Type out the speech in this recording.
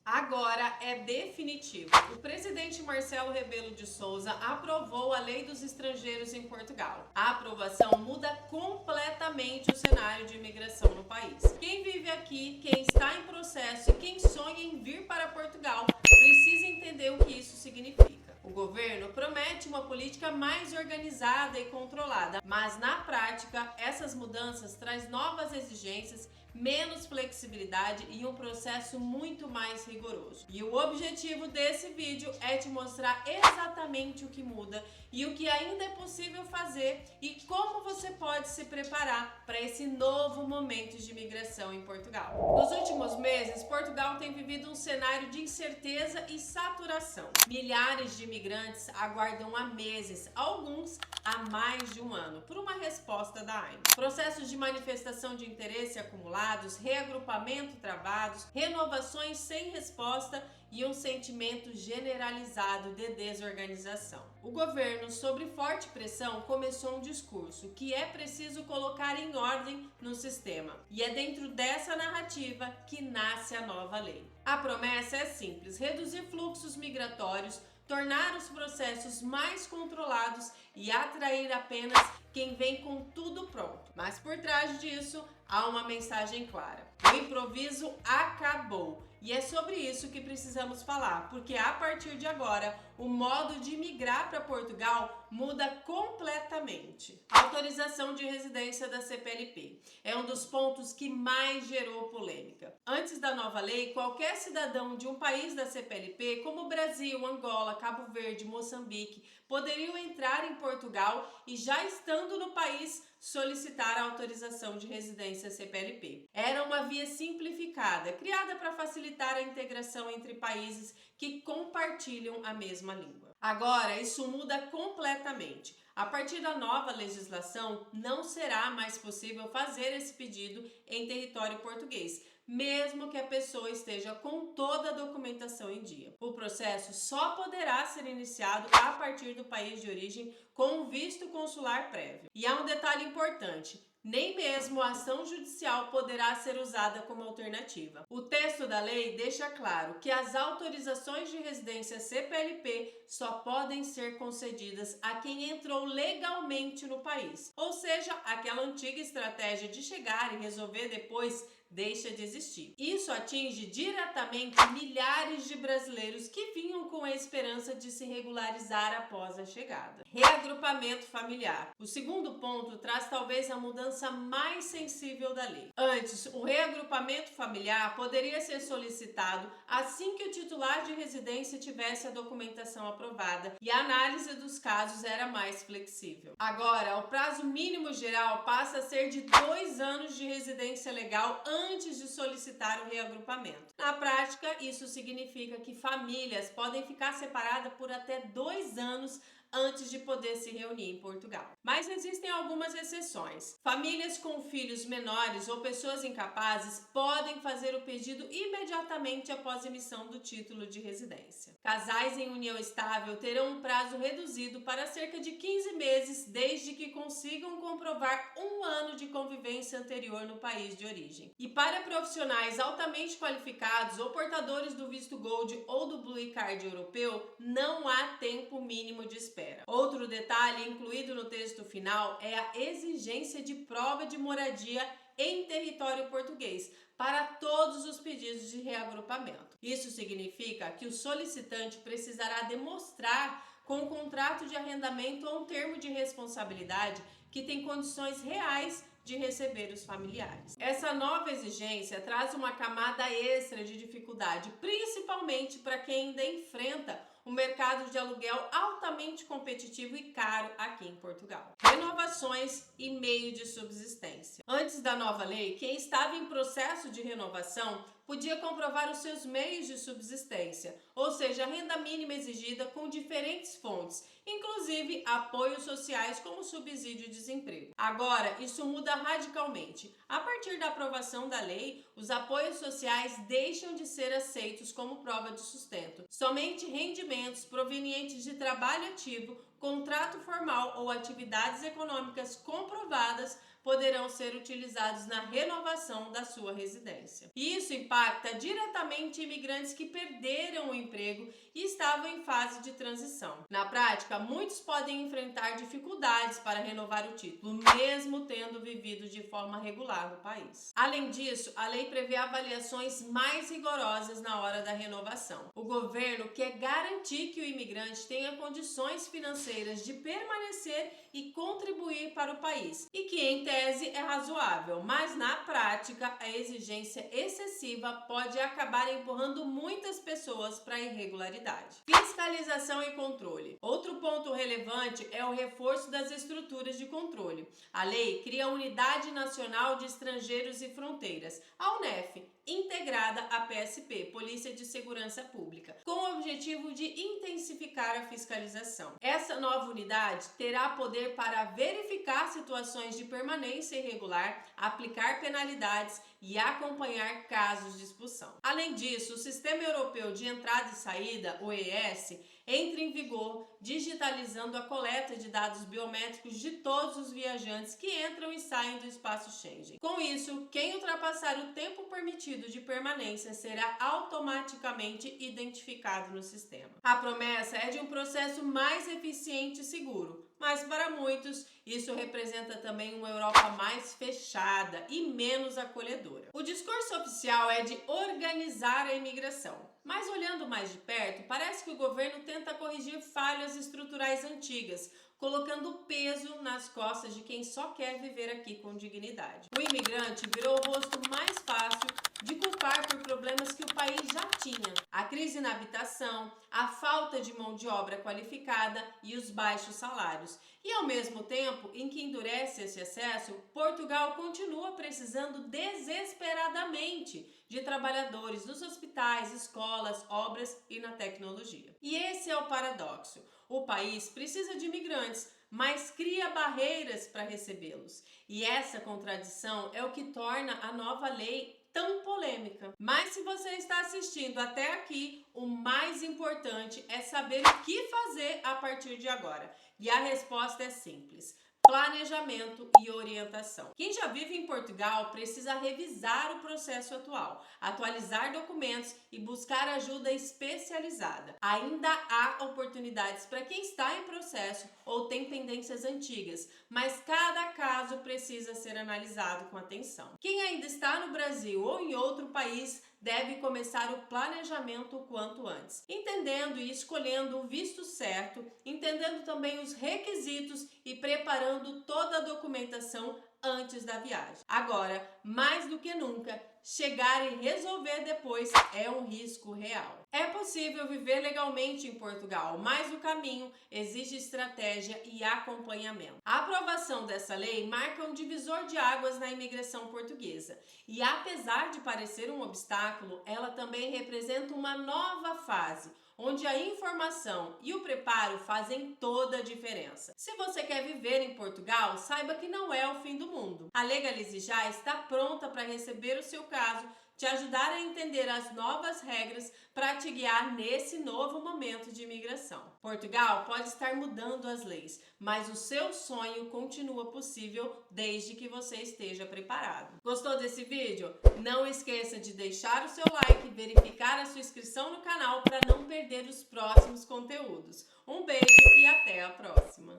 Agora é definitivo. O presidente Marcelo Rebelo de Sousa aprovou a Lei dos Estrangeiros em Portugal. A aprovação muda completamente o cenário de imigração no país. Quem vive aqui, quem está em processo e quem sonha em vir para Portugal precisa entender o que isso significa. O governo promete uma política mais organizada e controlada, mas na prática essas mudanças trazem novas exigências, menos flexibilidade e um processo muito mais rigoroso. E o objetivo desse vídeo é te mostrar exatamente o que muda e o que ainda é possível fazer e como você pode se preparar para esse novo momento de imigração em Portugal. Nos últimos meses, Portugal tem vivido um cenário de incerteza e saturação. Milhares de imigrantes aguardam há meses, alguns há mais de um ano, por uma resposta da AIME. Processos de manifestação de interesse acumulados, reagrupamento travados, renovações sem resposta e um sentimento generalizado de desorganização. O governo, sob forte pressão, começou um discurso que é preciso colocar em ordem no sistema. E é dentro dessa narrativa que nasce a nova lei. A promessa é simples: reduzir fluxos migratórios, tornar os processos mais controlados e atrair apenas quem vem com tudo pronto. Mas por trás disso há uma mensagem clara: o improviso acabou. E é sobre isso que precisamos falar, porque a partir de agora o modo de migrar para Portugal muda completamente. A autorização de residência da CPLP é um dos pontos que mais gerou polêmica. Antes da nova lei, qualquer cidadão de um país da CPLP, como Brasil, Angola, Cabo Verde, Moçambique, poderiam entrar em Portugal e, já estando no país, solicitar a autorização de residência CPLP. Era uma via simplificada, criada para facilitar a integração entre países que compartilham a mesma língua. Agora, isso muda completamente. A partir da nova legislação, não será mais possível fazer esse pedido em território português, mesmo que a pessoa esteja com toda a documentação em dia. O processo só poderá ser iniciado a partir do país de origem com um visto consular prévio. E há um detalhe importante: nem mesmo a ação judicial poderá ser usada como alternativa. O texto da lei deixa claro que as autorizações de residência CPLP só podem ser concedidas a quem entrou legalmente no país. Ou seja, aquela antiga estratégia de chegar e resolver depois deixa de existir. Isso atinge diretamente milhares de brasileiros que vinham com a esperança de se regularizar após a chegada. Reagrupamento familiar. O segundo ponto traz talvez a mudança mais sensível da lei. Antes, o reagrupamento familiar poderia ser solicitado assim que o titular de residência tivesse a documentação aprovada e a análise dos casos era mais flexível. Agora, o prazo mínimo geral passa a ser de 2 anos de residência legal antes de solicitar o reagrupamento. Na prática, isso significa que famílias podem ficar separadas por até 2 anos antes de poder se reunir em Portugal. Mas existem algumas exceções. Famílias com filhos menores ou pessoas incapazes podem fazer o pedido imediatamente após a emissão do título de residência. Casais em união estável terão um prazo reduzido para cerca de 15 meses, desde que consigam comprovar 1 ano de convivência anterior no país de origem. E para profissionais altamente qualificados ou portadores do visto Gold ou do Blue Card europeu, não há tempo mínimo de espera. Outro detalhe incluído no texto final é a exigência de prova de moradia em território português para todos os pedidos de reagrupamento. Isso significa que o solicitante precisará demonstrar com um contrato de arrendamento ou um termo de responsabilidade que tem condições reais de receber os familiares. Essa nova exigência traz uma camada extra de dificuldade, principalmente para quem ainda enfrenta um mercado de aluguel altamente competitivo e caro aqui em Portugal. Renovações e meio de subsistência. Antes da nova lei, quem estava em processo de renovação podia comprovar os seus meios de subsistência, ou seja, a renda mínima exigida com diferentes fontes, inclusive apoios sociais como subsídio de desemprego. Agora, isso muda radicalmente. A partir da aprovação da lei, os apoios sociais deixam de ser aceitos como prova de sustento. Somente rendimentos provenientes de trabalho ativo, contrato formal ou atividades econômicas comprovadas poderão ser utilizados na renovação da sua residência. E isso impacta diretamente imigrantes que perderam o emprego e estavam em fase de transição. Na prática, muitos podem enfrentar dificuldades para renovar o título, mesmo tendo vivido de forma regular no país. Além disso, a lei prevê avaliações mais rigorosas na hora da renovação. O governo quer garantir que o imigrante tenha condições financeiras de permanecer e contribuir para o país, e que em tese é razoável, mas na prática a exigência excessiva pode acabar empurrando muitas pessoas para a irregularidade. Fiscalização e controle. Outro ponto relevante é o reforço das estruturas de controle. A lei cria a Unidade Nacional de Estrangeiros e Fronteiras, a UNEF, integrada à PSP, Polícia de Segurança Pública, com o objetivo de intensificar a fiscalização. Essa nova unidade terá poder para verificar situações de permanência irregular, aplicar penalidades e acompanhar casos de expulsão. Além disso, o Sistema Europeu de Entrada e Saída, o EES, entra em vigor, digitalizando a coleta de dados biométricos de todos os viajantes que entram e saem do espaço Schengen. Com isso, quem ultrapassar o tempo permitido de permanência será automaticamente identificado no sistema. A promessa é de um processo mais eficiente e seguro, mas para muitos isso representa também uma Europa mais fechada e menos acolhedora. O discurso oficial é de organizar a imigração, mas olhando mais de perto, parece que o governo tenta corrigir falhas estruturais antigas, colocando peso nas costas de quem só quer viver aqui com dignidade. O imigrante virou o rosto mais fácil de culpar por problemas que o país já tinha: a crise na habitação, a falta de mão de obra qualificada e os baixos salários. E ao mesmo tempo em que endurece esse acesso, Portugal continua precisando desesperadamente de trabalhadores nos hospitais, escolas, obras e na tecnologia. E esse é o paradoxo. O país precisa de imigrantes, mas cria barreiras para recebê-los. E essa contradição é o que torna a nova lei tão polêmica. Mas se você está assistindo até aqui, o mais importante é saber o que fazer a partir de agora. E a resposta é simples: planejamento e orientação. Quem já vive em Portugal precisa revisar o processo atual, atualizar documentos e buscar ajuda especializada. Ainda há oportunidades para quem está em processo ou tem pendências antigas, mas cada caso precisa ser analisado com atenção. Quem ainda está no Brasil ou em outro país deve começar o planejamento o quanto antes, entendendo e escolhendo o visto certo, entendendo também os requisitos e preparando toda a documentação antes da viagem. Agora, mais do que nunca, chegar e resolver depois é um risco real. É possível viver legalmente em Portugal, mas o caminho exige estratégia e acompanhamento. A aprovação dessa lei marca um divisor de águas na imigração portuguesa. E apesar de parecer um obstáculo, ela também representa uma nova fase, onde a informação e o preparo fazem toda a diferença. Se você quer viver em Portugal, saiba que não é o fim do mundo. A Legalize Já está pronta para receber o seu caso, te ajudar a entender as novas regras para te guiar nesse novo momento de imigração. Portugal pode estar mudando as leis, mas o seu sonho continua possível desde que você esteja preparado. Gostou desse vídeo? Não esqueça de deixar o seu like e verificar a sua inscrição no canal para não perder os próximos conteúdos. Um beijo e até a próxima!